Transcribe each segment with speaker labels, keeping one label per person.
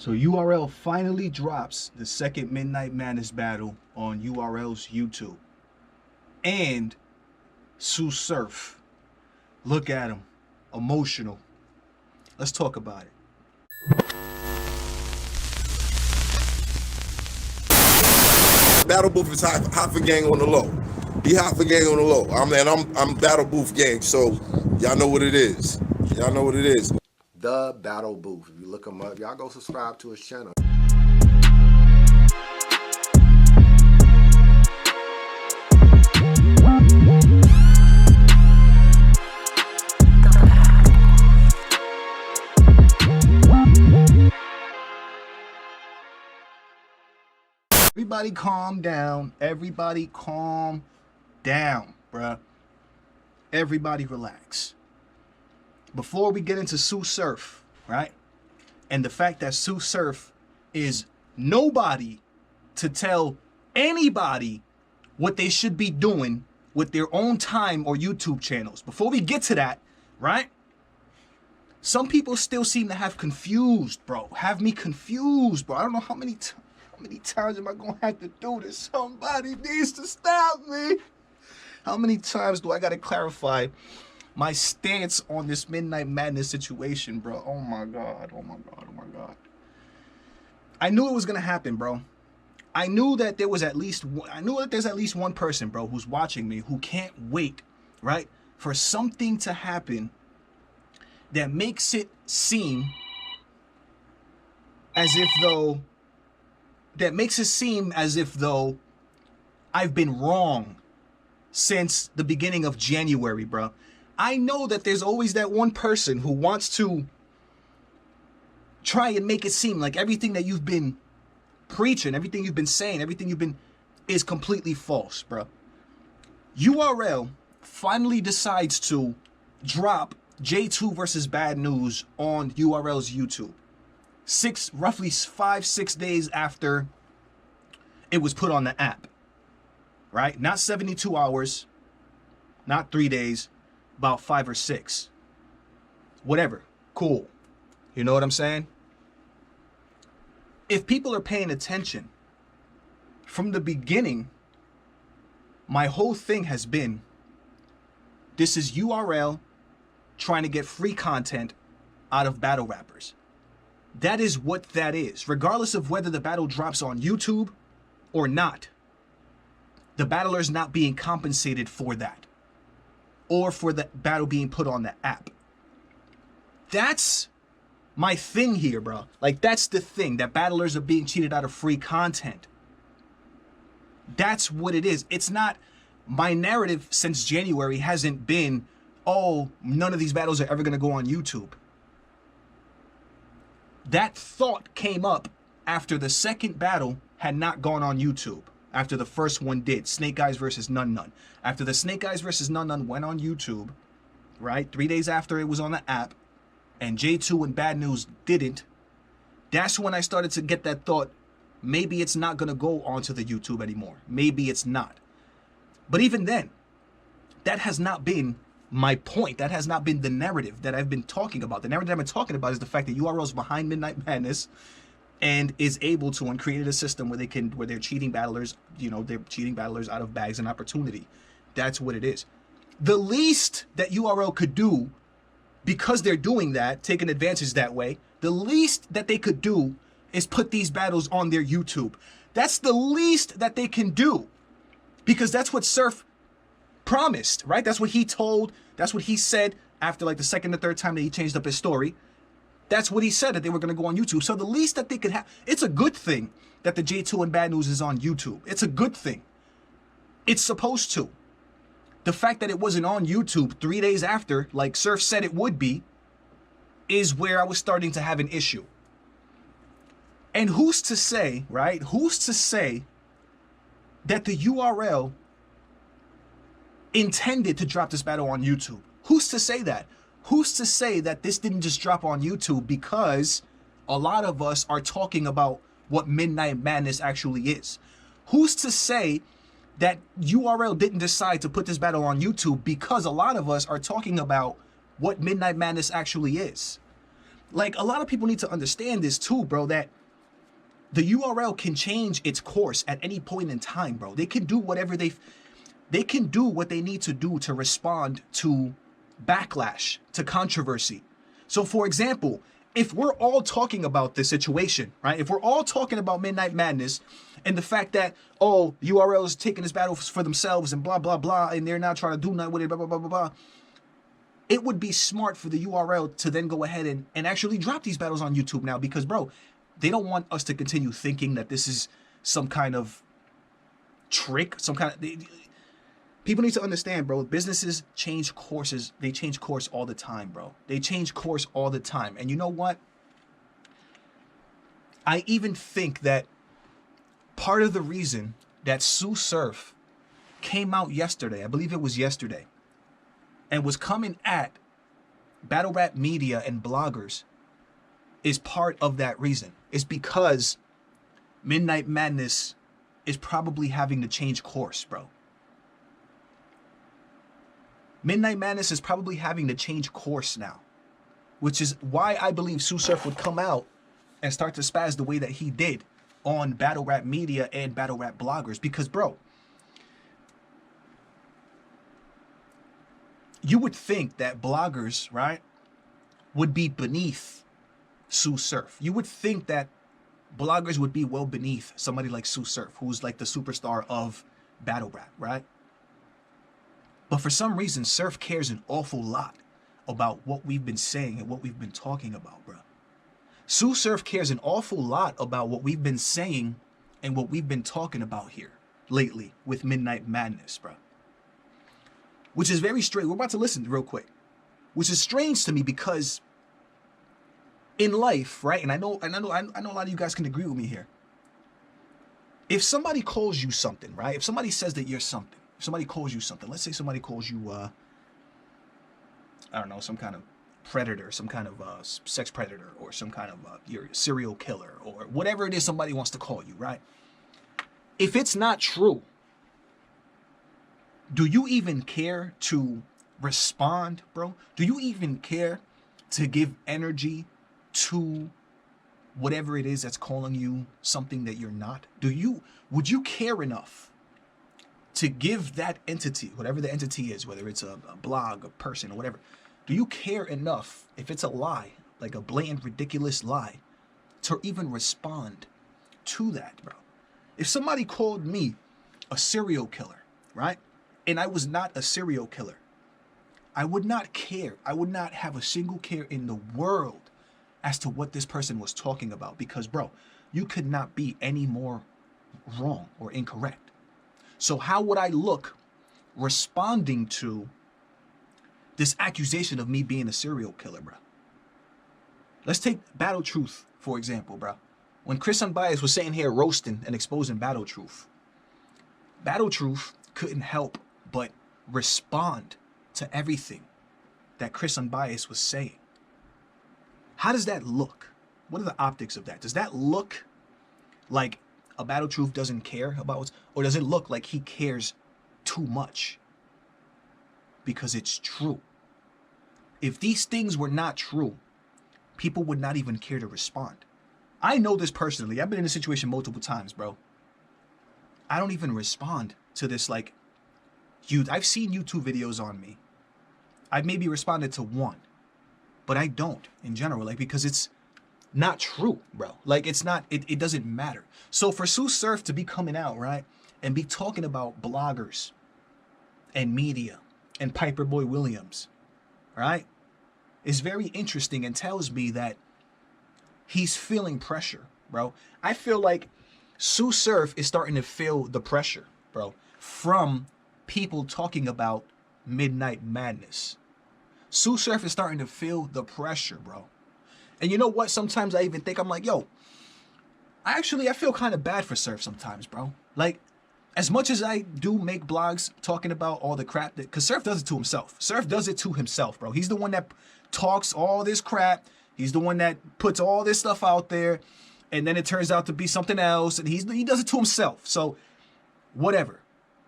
Speaker 1: So URL finally drops the second Midnight Madness battle on URL's YouTube. And Sue Surf. Look at him. Emotional. Let's talk about it.
Speaker 2: Battle Booth is hot for gang on the low. He hot for gang on the low. I'm Battle Booth gang, so y'all know what it is. Y'all know what it is.
Speaker 3: The Battle Booth. If you look him up, y'all go subscribe to his channel.
Speaker 1: Everybody calm down. Everybody calm down, bruh. Everybody relax. Before we get into Sue Surf, right? And the fact that Sue Surf is nobody to tell anybody what they should be doing with their own time or YouTube channels. Before we get to that, right? Some people still seem to have confused, bro. Have me confused, bro. I don't know how many times am I gonna have to do this? Somebody needs to stop me. How many times do I gotta clarify my stance on this Midnight Madness situation, bro? Oh my God, oh my God, oh my God. I knew it was gonna happen, bro. I knew that there's at least one person, bro, who's watching me who can't wait, right, for something to happen that makes it seem as if though I've been wrong since the beginning of January, bro. I know that there's always that one person who wants to try and make it seem like everything that you've been preaching, everything you've been saying, is completely false, bro. URL finally decides to drop J2 versus Bad News on URL's YouTube. Roughly 5-6 days after it was put on the app, right? Not 72 hours, not 3 days, about 5 or 6. Whatever, cool. You know what I'm saying? If people are paying attention, from the beginning, my whole thing has been, this is URL trying to get free content out of battle rappers. That is what that is. Regardless of whether the battle drops on YouTube or not, the battler's not being compensated for that, or for the battle being put on the app. That's my thing here, bro. Like, that's the thing, that battlers are being cheated out of free content. That's what it is. It's not, my narrative since January hasn't been, oh, none of these battles are ever going to go on YouTube. That thought came up after the second battle had not gone on YouTube. After the first one did, Snake Eyes versus Nun Nun. After the Snake Eyes versus Nun Nun went on YouTube, right? 3 days after it was on the app, and J2 and Bad News didn't, that's when I started to get that thought, maybe it's not going to go onto the YouTube anymore. Maybe it's not. But even then, that has not been my point. That has not been the narrative that I've been talking about. The narrative I've been talking about is the fact that URL's behind Midnight Madness and is able to, and created a system where they're cheating battlers, they're cheating battlers out of bags and opportunity. That's what it is. The least that URL could do, because they're doing that, taking advantage that way, the least that they could do is put these battles on their YouTube. That's the least that they can do, because that's what Surf promised, right? That's what he told, that's what he said after like the second or third time that he changed up his story. That's what he said, that they were going to go on YouTube. So the least that they could have, it's a good thing that the J2 and Bad News is on YouTube. It's a good thing. It's supposed to. The fact that it wasn't on YouTube 3 days after, like Surf said it would be, is where I was starting to have an issue. And who's to say, right? Who's to say that the URL intended to drop this battle on YouTube? Who's to say that? Who's to say that this didn't just drop on YouTube because a lot of us are talking about what Midnight Madness actually is? Who's to say that URL didn't decide to put this battle on YouTube because a lot of us are talking about what Midnight Madness actually is? Like, a lot of people need to understand this too, bro, that the URL can change its course at any point in time, bro. They can do whatever they can do what they need to do to respond to backlash, to controversy. So for example, if we're all talking about this situation, right? If we're all talking about Midnight Madness and the fact that, oh, URL is taking this battle for themselves and blah, blah, blah, and they're not trying to do nothing with it, blah, blah, blah, blah, blah. It would be smart for the URL to then go ahead and actually drop these battles on YouTube now because, bro, they don't want us to continue thinking that this is some kind of trick, some kind of... People need to understand, bro, businesses change courses. They change course all the time, bro. They change course all the time. And you know what? I even think that part of the reason that Sue Surf came out yesterday, I believe it was yesterday, and was coming at battle rap media and bloggers is part of that reason. It's because Midnight Madness is probably having to change course, bro. Midnight Madness is probably having to change course now, which is why I believe Sue Surf would come out and start to spaz the way that he did on battle rap media and battle rap bloggers. Because, bro, you would think that bloggers, right, would be beneath Sue Surf. You would think that bloggers would be well beneath somebody like Sue Surf, who's like the superstar of battle rap, right? But for some reason, Surf cares an awful lot about what we've been saying and what we've been talking about, bro. Sue Surf cares an awful lot about what we've been saying and what we've been talking about here lately with Midnight Madness, bro. Which is very strange. We're about to listen real quick. Which is strange to me because in life, right? And I know a lot of you guys can agree with me here. If somebody calls you something, right? If somebody says that you're something, if somebody calls you something, let's say somebody calls you, I don't know, some kind of predator, some kind of sex predator, or some kind of you're a serial killer, or whatever it is somebody wants to call you, right? If it's not true, do you even care to respond, bro? Do you even care to give energy to whatever it is that's calling you something that you're not? Would you care enough to give that entity, whatever the entity is, whether it's a blog, a person, or whatever, do you care enough, if it's a lie, like a blatant, ridiculous lie, to even respond to that, bro? If somebody called me a serial killer, right, and I was not a serial killer, I would not care. I would not have a single care in the world as to what this person was talking about because, bro, you could not be any more wrong or incorrect. So how would I look responding to this accusation of me being a serial killer, bro? Let's take Battle Truth, for example, bro. When Chris Unbiased was sitting here roasting and exposing Battle Truth couldn't help but respond to everything that Chris Unbiased was saying. How does that look? What are the optics of that? Does that look like a Battle Truth doesn't care about what's, or does it look like he cares too much? Because it's true. If these things were not true, people would not even care to respond. I know this personally. I've been in this situation multiple times, bro. I don't even respond to this, like, I've seen YouTube videos on me. I've maybe responded to one, but I don't in general, like, because it's not true, bro. Like, it's not, it doesn't matter. So for Sue Surf to be coming out, right, and be talking about bloggers and media and Piper Boy Williams, right, is very interesting and tells me that he's feeling pressure, bro. I feel like Sue Surf is starting to feel the pressure, bro, from people talking about Midnight Madness. Sue Surf is starting to feel the pressure, bro. And you know what? Sometimes I even think, I'm like, yo, I feel kind of bad for Surf sometimes, bro. Like, as much as I do make blogs talking about all the crap that, because Surf does it to himself. Surf does it to himself, bro. He's the one that talks all this crap. He's the one that puts all this stuff out there, and then it turns out to be something else, and he does it to himself. So, whatever.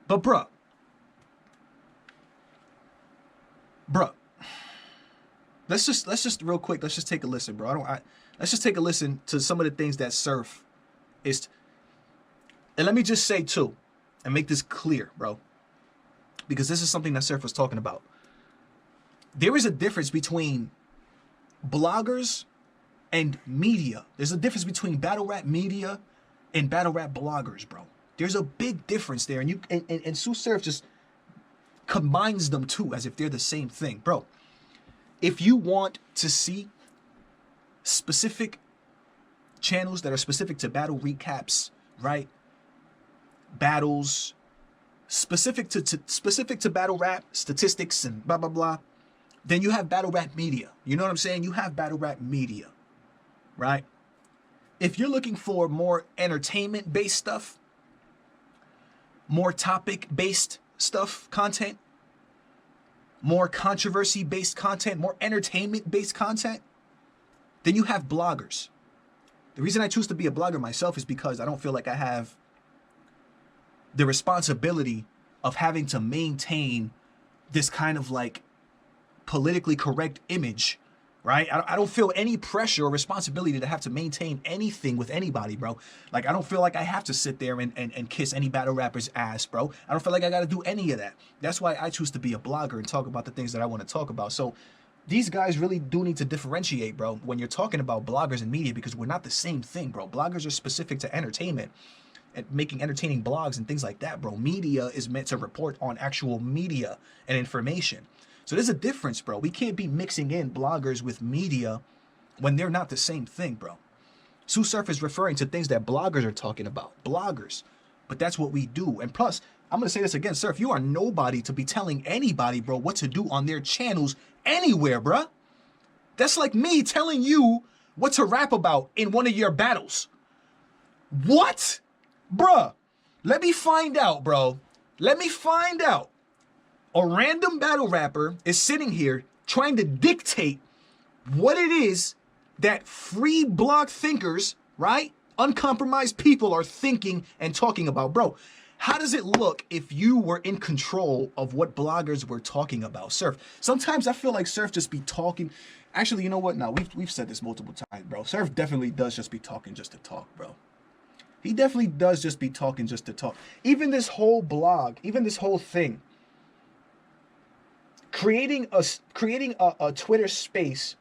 Speaker 1: But, bruh, let's just real quick. Let's just take a listen, bro. Let's just take a listen to some of the things that Surf is. And let me just say too, and make this clear, bro, because this is something that Surf was talking about. There is a difference between bloggers and media. There's a difference between battle rap media and battle rap bloggers, bro. There's a big difference there, and Sue Surf just combines them too as if they're the same thing, bro. If you want to see specific channels that are specific to battle recaps, right? Battles specific to battle rap statistics and blah blah blah, then you have battle rap media. You know what I'm saying? You have battle rap media, right? If you're looking for more entertainment based stuff, more topic based stuff, content, more controversy based content, more entertainment based content, then you have bloggers. The reason I choose to be a blogger myself is because I don't feel like I have the responsibility of having to maintain this kind of like politically correct image, right? I don't feel any pressure or responsibility to have to maintain anything with anybody, bro. Like, I don't feel like I have to sit there and kiss any battle rapper's ass, bro. I don't feel like I got to do any of that. That's why I choose to be a blogger and talk about the things that I want to talk about. So these guys really do need to differentiate, bro, when you're talking about bloggers and media, because we're not the same thing, bro. Bloggers are specific to entertainment and making entertaining blogs and things like that, bro. Media is meant to report on actual media and information. So there's a difference, bro. We can't be mixing in bloggers with media when they're not the same thing, bro. Sue Surf is referring to things that bloggers are talking about. Bloggers. But that's what we do. And plus, I'm going to say this again, Surf. You are nobody to be telling anybody, bro, what to do on their channels anywhere, bro. That's like me telling you what to rap about in one of your battles. What? Bruh, let me find out, bro. Let me find out. A random battle rapper is sitting here trying to dictate what it is that free blog thinkers, right? Uncompromised people are thinking and talking about. Bro, how does it look if you were in control of what bloggers were talking about? Surf. Sometimes I feel like Surf just be talking. Actually, you know what? No, we've said this multiple times, bro. Surf definitely does just be talking just to talk, bro. He definitely does just be talking just to talk. Even this whole blog, even this whole thing, creating a Twitter space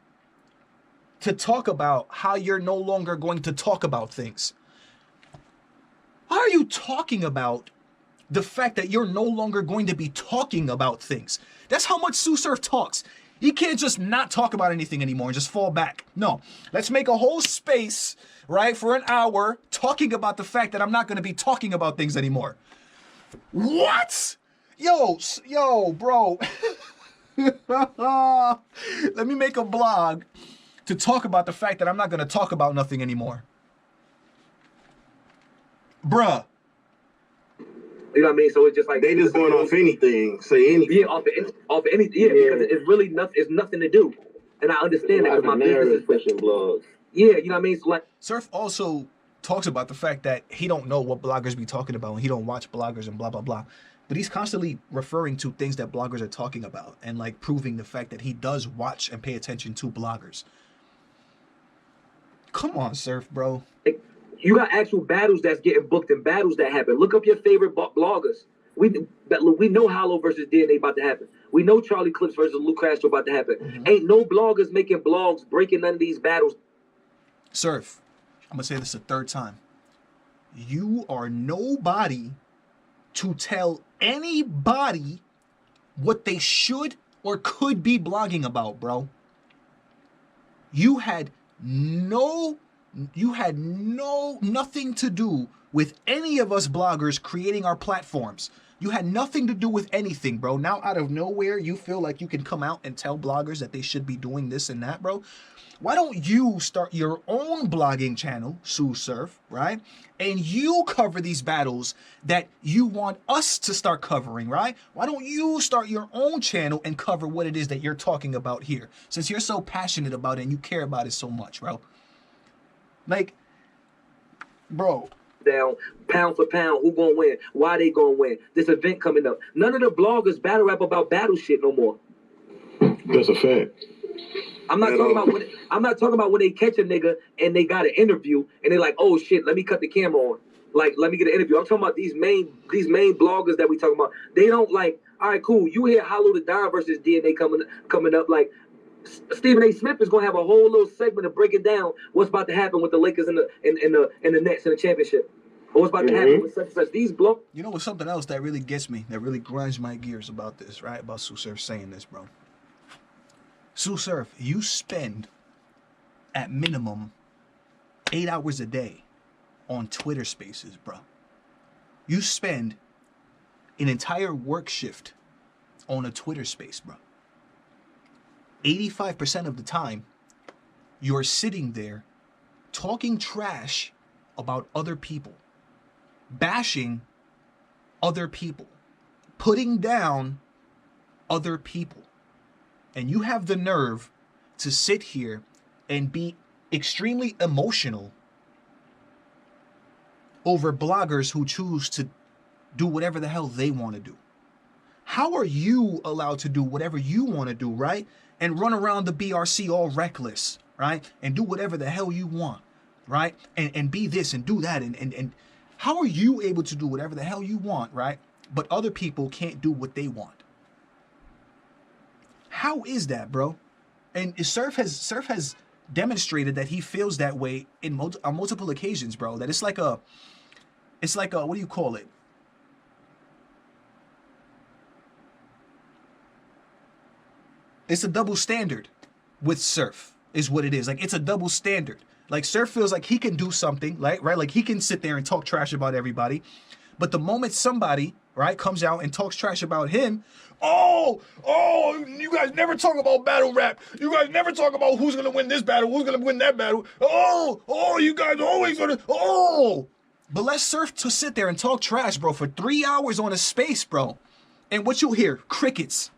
Speaker 1: to talk about how you're no longer going to talk about things. Why are you talking about the fact that you're no longer going to be talking about things? That's how much Sue Surf talks. He can't just not talk about anything anymore and just fall back. No, let's make a whole space, right, for an hour talking about the fact that I'm not going to be talking about things anymore. What? Yo, bro. Let me make a blog to talk about the fact that I'm not going to talk about nothing anymore. Bruh.
Speaker 4: You know what I mean? So it's just like
Speaker 5: They just going off anything, say anything.
Speaker 4: yeah, off of anything. Yeah, because it's really nothing. It's nothing to do, and I understand that because my business is pushing
Speaker 5: blogs.
Speaker 4: Yeah, you know what I mean. So like,
Speaker 1: Surf also talks about the fact that he don't know what bloggers be talking about and he don't watch bloggers and blah blah blah, but he's constantly referring to things that bloggers are talking about and like proving the fact that he does watch and pay attention to bloggers. Come on, Surf, bro.
Speaker 4: you got actual battles that's getting booked and battles that happen. Look up your favorite bloggers. We know Hollow versus DNA about to happen. We know Charlie Clips versus Luke Castro about to happen.
Speaker 1: Mm-hmm.
Speaker 4: Ain't no bloggers making blogs breaking none of these battles.
Speaker 1: Surf, I'm gonna say this a third time. You are nobody to tell anybody what they should or could be blogging about, bro. You had nothing to do with any of us bloggers creating our platforms. You had nothing to do with anything, bro. Now, out of nowhere, you feel like you can come out and tell bloggers that they should be doing this and that, bro. Why don't you start your own blogging channel, Sue Surf, right? And you cover these battles that you want us to start covering, right? Why don't you start your own channel and cover what it is that you're talking about here? Since you're so passionate about it and you care about it so much, bro. Like, bro.
Speaker 4: Down pound for pound, who gonna win? Why they gonna win? This event coming up. None of the bloggers battle rap about battle shit no more.
Speaker 5: That's a fact.
Speaker 4: I'm not talking about when they catch a nigga and they got an interview and they're like, oh shit, let me cut the camera on. Like, let me get an interview. I'm talking about these main bloggers that we talking about. They don't like, all right, cool. You hear Hollow the Don versus DNA coming up. Like, Stephen A. Smith is gonna have a whole little segment of breaking down what's about to happen with the Lakers and the Nets in the championship. Or what's about to happen with such and such. These blogs.
Speaker 1: You know what's something else that really gets me, that really grinds my gears about this, right? About Sue Surf saying this, bro. Sue Surf, you spend at minimum 8 hours a day on Twitter Spaces, bro. You spend an entire work shift on a Twitter Space, bro. 85% of the time, you're sitting there talking trash about other people, bashing other people, putting down other people. And you have the nerve to sit here and be extremely emotional over bloggers who choose to do whatever the hell they want to do. How are you allowed to do whatever you want to do, right? And run around the BRC all reckless, right? And do whatever the hell you want, right? And be this and do that. And how are you able to do whatever the hell you want, right? But other people can't do what they want. How is that, bro? And Surf has demonstrated that he feels that way on multiple occasions, bro. That it's like a, what do you call it? It's a double standard with Surf, is what it is. Like, it's a double standard. Like, Surf feels like he can do something, right? Like, he can sit there and talk trash about everybody. But the moment somebody, right, comes out and talks trash about him, oh, you guys never talk about battle rap. You guys never talk about who's going to win this battle, who's going to win that battle. Oh, you guys always going to, But let Surf to sit there and talk trash, bro, for 3 hours on a space, bro. And what you'll hear, crickets.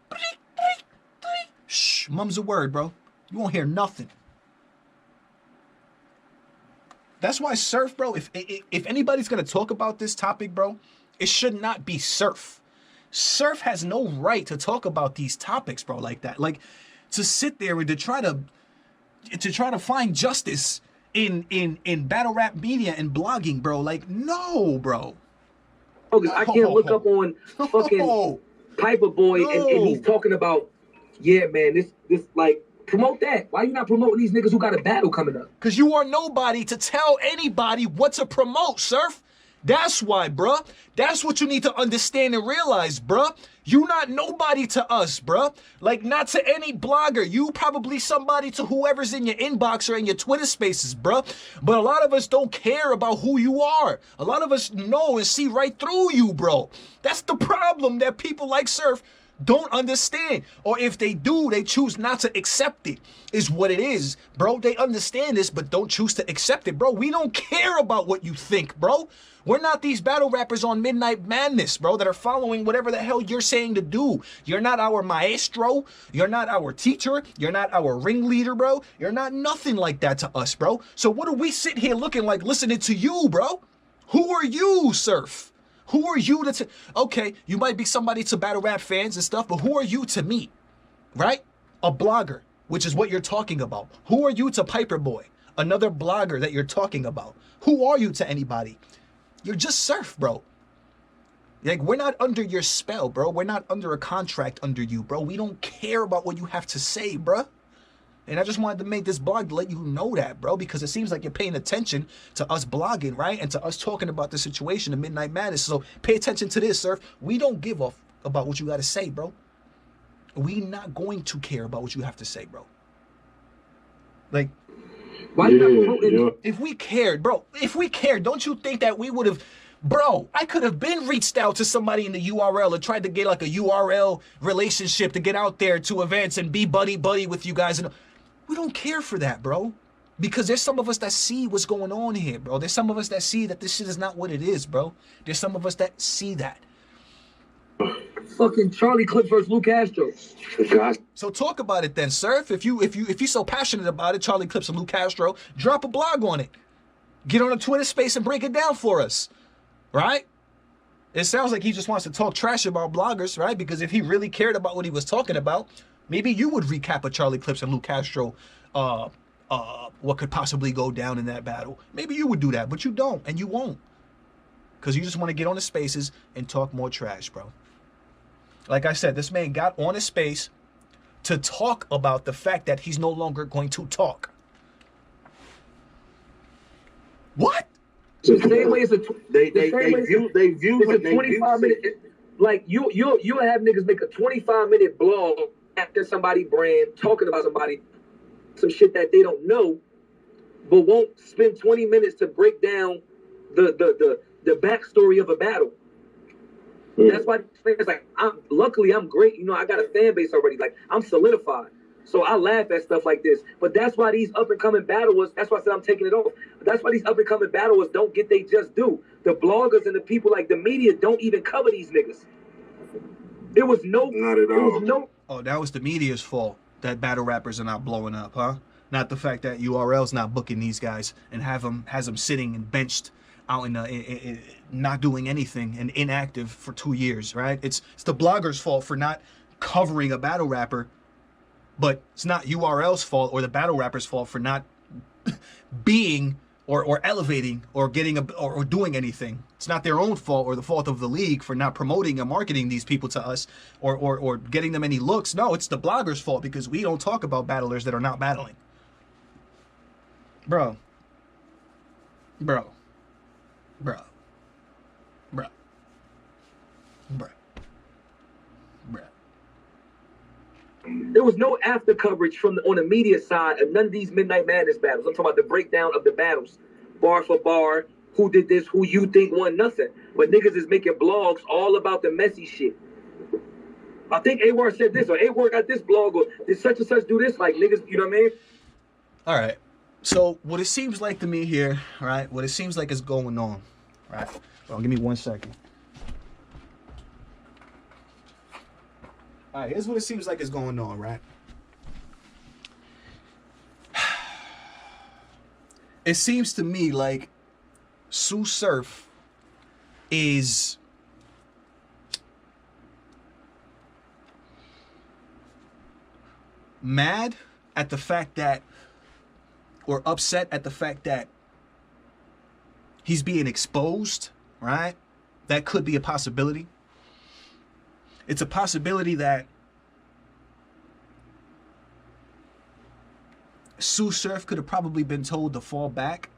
Speaker 1: Shh, mum's a word, bro. You won't hear nothing. That's why Surf, bro, if anybody's going to talk about this topic, bro, it should not be Surf. Surf has no right to talk about these topics, bro, like that. Like, to sit there and to try to find justice in battle rap media and blogging, bro. Like, no, bro.
Speaker 4: I can't look up on fucking Piper Boy and he's talking about, yeah, man, this like, promote that. Why you not promoting these niggas who got a battle coming up?
Speaker 1: Because you are nobody to tell anybody what to promote, Surf. That's why, bruh. That's what you need to understand and realize, bruh. You not nobody to us, bruh. Like, not to any blogger. You probably somebody to whoever's in your inbox or in your Twitter spaces, bruh. But a lot of us don't care about who you are. A lot of us know and see right through you, bro. That's the problem that people like Surf don't understand. Or if they do, they choose not to accept it, is what it is, bro. They understand this, but don't choose to accept it, bro. We don't care about what you think, bro. We're not these battle rappers on Midnight Madness, bro, that are following whatever the hell you're saying to do. You're not our maestro. You're not our teacher. You're not our ringleader, bro. You're not nothing like that to us, bro. So what do we sit here looking like listening to you, bro? Who are you, Surf? Who are you to okay, you might be somebody to battle rap fans and stuff, but who are you to me, right? A blogger, which is what you're talking about. Who are you to Piper Boy, another blogger that you're talking about? Who are you to anybody? You're just Surf, bro. Like, we're not under your spell, bro. We're not under a contract under you, bro. We don't care about what you have to say, bro. And I just wanted to make this blog to let you know that, bro, because it seems like you're paying attention to us blogging, right? And to us talking about the situation of Midnight Madness. So pay attention to this, Surf. We don't give a about what you got to say, bro. We not going to care about what you have to say, bro. Like,
Speaker 4: why you not promoting?
Speaker 1: If we cared, bro, don't you think that we would have, bro, I could have been reached out to somebody in the URL and tried to get like a URL relationship to get out there to events and be buddy with you guys. And we don't care for that, bro. Because there's some of us that see what's going on here, bro. There's some of us that see that this shit is not what it is, bro. There's some of us that see that.
Speaker 4: Fucking Charlie Clips versus Lou Castro.
Speaker 1: So talk about it then, Surf. If you're so passionate about it, Charlie Clips and Lou Castro, drop a blog on it. Get on a Twitter space and break it down for us. Right? It sounds like he just wants to talk trash about bloggers, right? Because if he really cared about what he was talking about, Maybe you would recap a Charlie Clips and Lou Castro, what could possibly go down in that battle. Maybe you would do that, but you don't, and you won't. Because you just want to get on the spaces and talk more trash, bro. Like I said, this man got on a space to talk about the fact that he's no longer going to talk. What?
Speaker 4: The same way as
Speaker 5: They view
Speaker 4: it's a 25-minute. Like you'll have niggas make a 25-minute blog after somebody brand talking about somebody, some shit that they don't know, but won't spend 20 minutes to break down the backstory of a battle. That's why it's like luckily I'm great. You know, I got a fan base already. Like I'm solidified. So I laugh at stuff like this. But that's why these up and coming battlers, that's why I said I'm taking it off. That's why these up and coming battlers don't get they just due. The bloggers and the people like the media don't even cover these niggas. It was no
Speaker 5: Not at all.
Speaker 1: Oh, that was the media's fault that battle rappers are not blowing up, huh? Not the fact that URL's not booking these guys and has them sitting and benched out in not doing anything and inactive for 2 years, right? It's the blogger's fault for not covering a battle rapper, but it's not URL's fault or the battle rapper's fault for not being or elevating or getting or doing anything. It's not their own fault or the fault of the league for not promoting and marketing these people to us or getting them any looks. No, it's the blogger's fault because we don't talk about battlers that are not battling. Bro.
Speaker 4: There was no after coverage on the media side of none of these Midnight Madness battles. I'm talking about the breakdown of the battles, bar for bar, who did this, who you think won, nothing. But niggas is making blogs all about the messy shit. I think A-War said this, or A-War got this blog, or did such and such do this? Like niggas, you know what I mean?
Speaker 1: All right. So what it seems like to me here, right? What it seems like is going on, right? Well, give me 1 second. All right, here's what it seems like is going on, right? It seems to me like Sue Surf is mad at the fact that, or upset at the fact that he's being exposed, right? That could be a possibility. It's a possibility that Sue Surf could have probably been told to fall back.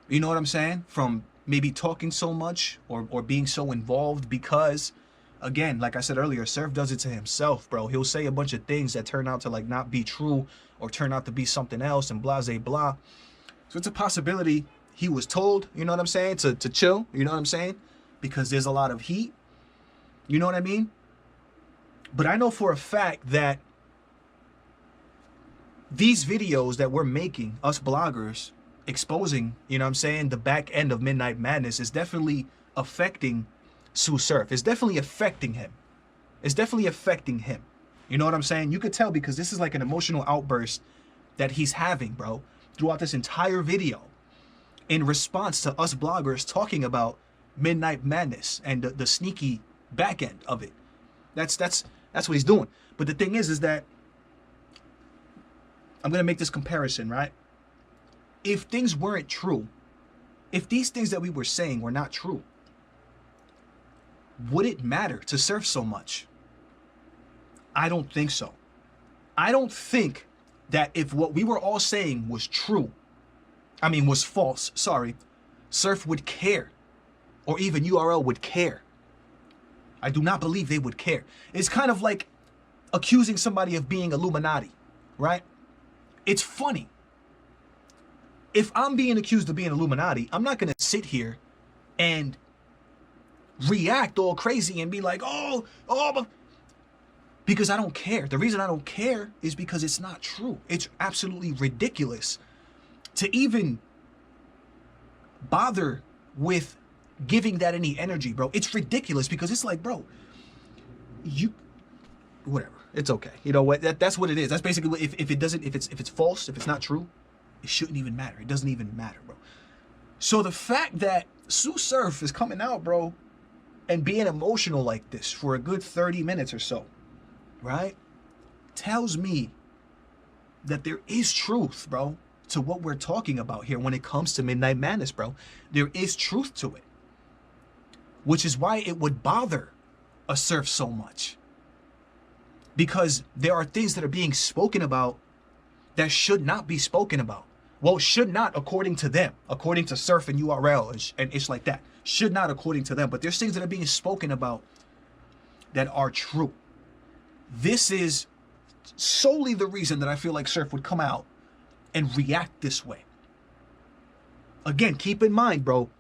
Speaker 1: You know what I'm saying? From maybe talking so much or being so involved because, again, like I said earlier, Surf does it to himself, bro. He'll say a bunch of things that turn out to like not be true or turn out to be something else and blah, blah, blah. So it's a possibility he was told, you know what I'm saying, to chill, you know what I'm saying? Because there's a lot of heat. You know what I mean? But I know for a fact that these videos that we're making, us bloggers, exposing, you know what I'm saying, the back end of Midnight Madness is definitely affecting Sue Surf. It's definitely affecting him. It's definitely affecting him. You know what I'm saying? You could tell because this is like an emotional outburst that he's having, bro, throughout this entire video in response to us bloggers talking about Midnight Madness and the sneaky back end of it. That's what he's doing. But the thing is that I'm gonna make this comparison, right? If things weren't true, if these things that we were saying were not true, would it matter to Surf so much? I don't think so. I don't think that if what we were all saying was true, was false, sorry, Surf would care, or even URL would care. I do not believe they would care. It's kind of like accusing somebody of being Illuminati, right? It's funny. If I'm being accused of being Illuminati, I'm not going to sit here and react all crazy and be like, oh, because I don't care. The reason I don't care is because it's not true. It's absolutely ridiculous to even bother with giving that any energy, bro. It's ridiculous because it's like, bro, whatever. It's okay. You know what? That's what it is. That's basically what, if it's false, if it's not true, it shouldn't even matter. It doesn't even matter, bro. So the fact that Sue Surf is coming out, bro, and being emotional like this for a good 30 minutes or so, right? tells me that there is truth, bro, to what we're talking about here when it comes to Midnight Madness, bro. There is truth to it, which is why it would bother a Surf so much, because there are things that are being spoken about that should not be spoken about. Well, should not according to them, according to Surf and URL and it's like that. Should not according to them, but there's things that are being spoken about that are true. This is solely the reason that I feel like Surf would come out and react this way. Again, keep in mind, bro,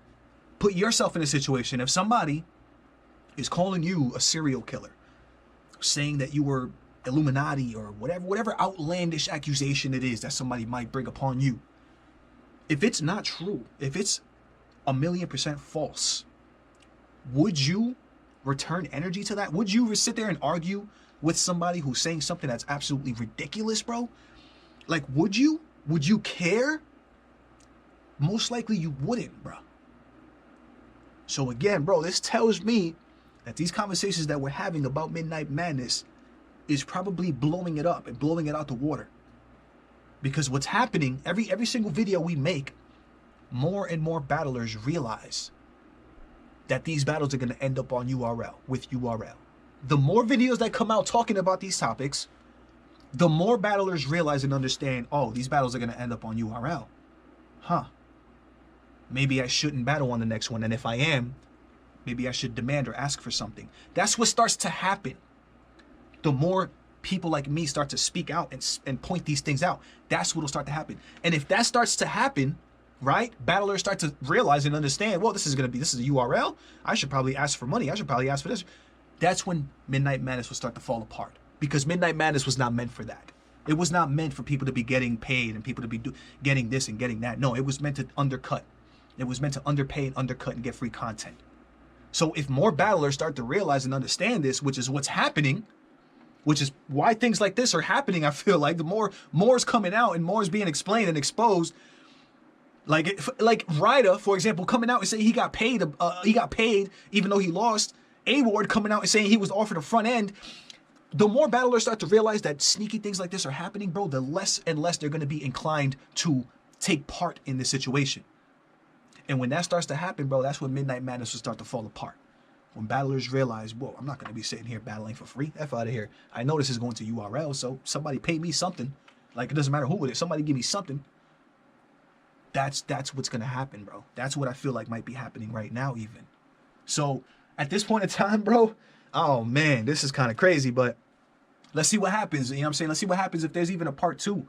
Speaker 1: put yourself in a situation. If somebody is calling you a serial killer, saying that you were Illuminati or whatever outlandish accusation it is that somebody might bring upon you, if it's not true, if it's 1,000,000% false, would you return energy to that? Would you sit there and argue with somebody who's saying something that's absolutely ridiculous, bro? Like, would you? Would you care? Most likely you wouldn't, bro. So again, bro, this tells me that these conversations that we're having about Midnight Madness is probably blowing it up and blowing it out the water. Because what's happening, every single video we make, more and more battlers realize that these battles are going to end up on URL, with URL. The more videos that come out talking about these topics, the more battlers realize and understand, oh, these battles are going to end up on URL. Huh. Maybe I shouldn't battle on the next one. And if I am, maybe I should demand or ask for something. That's what starts to happen. The more people like me start to speak out and point these things out, that's what'll start to happen. And if that starts to happen, right, battlers start to realize and understand, well, this is a URL. I should probably ask for money. I should probably ask for this. That's when Midnight Madness will start to fall apart, because Midnight Madness was not meant for that. It was not meant for people to be getting paid and people to be getting this and getting that. No, it was meant to undercut. It was meant to underpay and undercut and get free content. So if more battlers start to realize and understand this, which is what's happening, which is why things like this are happening, I feel like the more is coming out and more is being explained and exposed. Like Ryder, for example, coming out and saying he got paid even though he lost. A-Ward coming out and saying he was offered a front end. The more battlers start to realize that sneaky things like this are happening, bro, the less and less they're going to be inclined to take part in this situation. And when that starts to happen, bro, that's when Midnight Madness will start to fall apart. When battlers realize, whoa, I'm not going to be sitting here battling for free. F out of here. I know this is going to URL, so somebody pay me something. Like, it doesn't matter who it is. Somebody give me something. That's what's going to happen, bro. That's what I feel like might be happening right now even. So at this point in time, bro, oh man, this is kind of crazy, but let's see what happens. You know what I'm saying? Let's see what happens if there's even a part 2.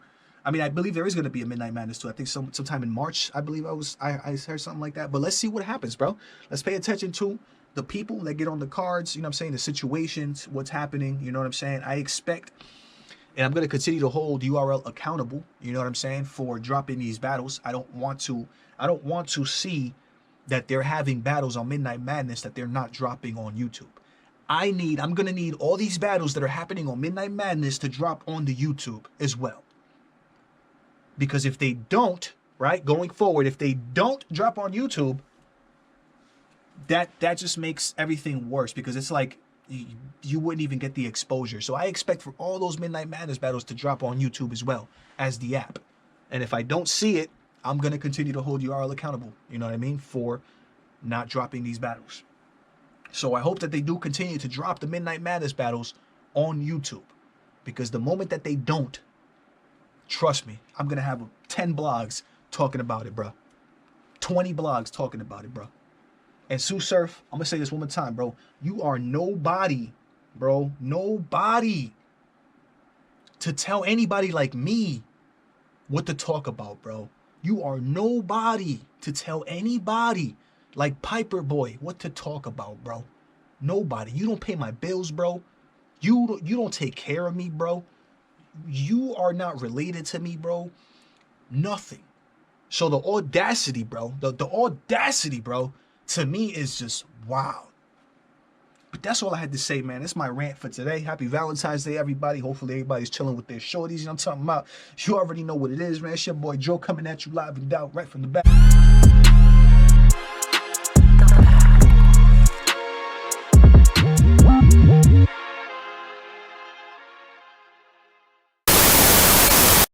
Speaker 1: I mean, I believe there is going to be a Midnight Madness 2. I think sometime in March, I believe I heard something like that. But let's see what happens, bro. Let's pay attention to the people that get on the cards, you know what I'm saying, the situations, what's happening, you know what I'm saying? I expect, and I'm going to continue to hold URL accountable, you know what I'm saying, for dropping these battles. I don't want to see that they're having battles on Midnight Madness that they're not dropping on YouTube. I'm going to need all these battles that are happening on Midnight Madness to drop on the YouTube as well. Because if they don't, right, going forward, if they don't drop on YouTube, that just makes everything worse, because it's like you wouldn't even get the exposure. So I expect for all those Midnight Madness battles to drop on YouTube as well as the app. And if I don't see it, I'm going to continue to hold URL accountable, you know what I mean, for not dropping these battles. So I hope that they do continue to drop the Midnight Madness battles on YouTube, because the moment that they don't, trust me, I'm going to have 10 blogs talking about it, bro. 20 blogs talking about it, bro. And Sue Surf, I'm going to say this one more time, bro. You are nobody, bro. Nobody to tell anybody like me what to talk about, bro. You are nobody to tell anybody like Piper Boy what to talk about, bro. Nobody. You don't pay my bills, bro. You don't take care of me, bro. You are not related to me, bro. Nothing. So the audacity, bro, the audacity, bro, to me is just wow. But that's all I had to say, man. That's my rant for today. Happy Valentine's Day, everybody. Hopefully everybody's chilling with their shorties. You know what I'm talking about? You already know what it is, man. It's your boy Joe coming at you live and out right from the back.